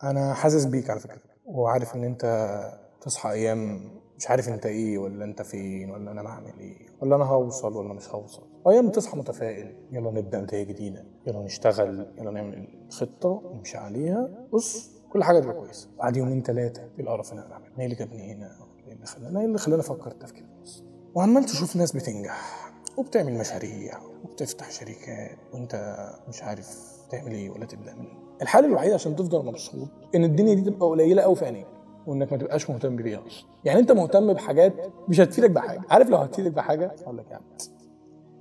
انا حاسس بيك على فكره، وعارف ان انت تصحى ايام مش عارف انت ايه، ولا انت فين، ولا انا بعمل ايه، ولا انا هوصل ولا مش هوصل. ايام تصحى متفائل، يلا نبدا بدايه جديده، يلا نشتغل، يلا نعمل خطه نمشي عليها، بص كل حاجه تبقى كويسه. بعد يومين ثلاثه ايه القرف اللي انا بعمله؟ ايه اللي جابني هنا؟ ايه اللي خلاني افكر التفكير ده؟ وعمال تشوف ناس بتنجح وبتعمل مشاريع وبتفتح شركات، وانت مش عارف تعمل ايه ولا تبدا منين. الحل الوحيد عشان تفضل مبسوط ان الدنيا دي تبقى قليله قوي في عينيك، وانك ما تبقاش مهتم بيها اصلا. يعني انت مهتم بحاجات مش هتفيدك بحاجه. عارف لو هتفيدك بحاجه اقول لك يعني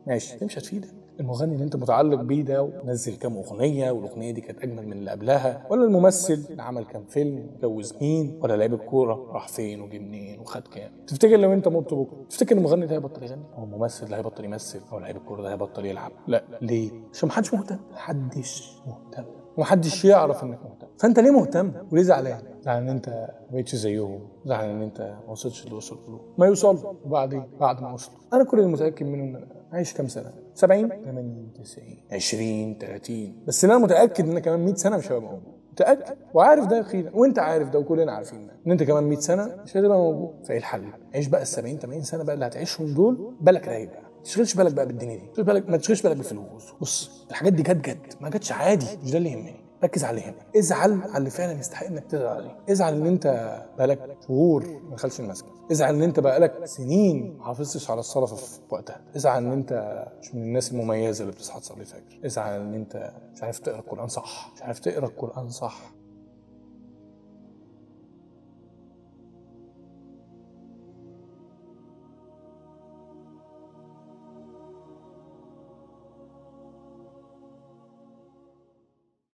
ماشي، دي مش هتفيدك. المغني اللي انت متعلق بيه ده ونزل كام اغنيه والاغنيه دي كانت اجمل من اللي قبلها، ولا الممثل اللي عمل كام فيلم اتجوز مين، ولا لعيب الكوره راح فين وجه منين وخد كام. تفتكر لو انت مت بكره تفتكر المغني ده هيبطل يغني، او الممثل ده هيبطل يمثل، او لعيب الكوره ده هيبطل يلعب؟ لا. ليه؟ عشان محدش مهتم. محدش مهتم ومحدش يعرف انك مهتم. فانت ليه مهتم وليه زعلان؟ زعلان ان انت ما بقتش زيهم، زعلان ان انت ما وصلتش اللي وصلت له، ما يوصلوا. وبعدين بعد ما وصلوا انا كل اللي متاكد منه ان انا عايش كام سنه؟ 70 80 90 20 30، بس انا متاكد ان كمان 100 سنه مش هبقى موجود. متاكد وعارف ده يقينا، وانت عارف ده وكلنا عارفين ده، ان انت كمان 100 سنه مش هتبقى موجود. فايه الحل؟ عيش بقى ال 70 80 سنه بقى اللي هتعيشهم دول بالك رايق بقى. ما تشغلش بالك بقى بالدنيا دي، ما تشغلش بالك بالفلوس. بص الحاجات دي جت ما جاتش عادي، مش ده اللي يهمني. ركز على اللي يهمك، ازعل على اللي فعلا يستحق انك تزعل عليه. ازعل ان انت بقالك شهور ما دخلش المسجد، ازعل ان انت بقالك سنين ما حافظتش على الصلاه في وقتها، ازعل ان انت مش من الناس المميزه اللي بتصحى تصلي الفجر، ازعل ان انت مش عارف تقرا القران صح، مش عارف تقرا القران صح.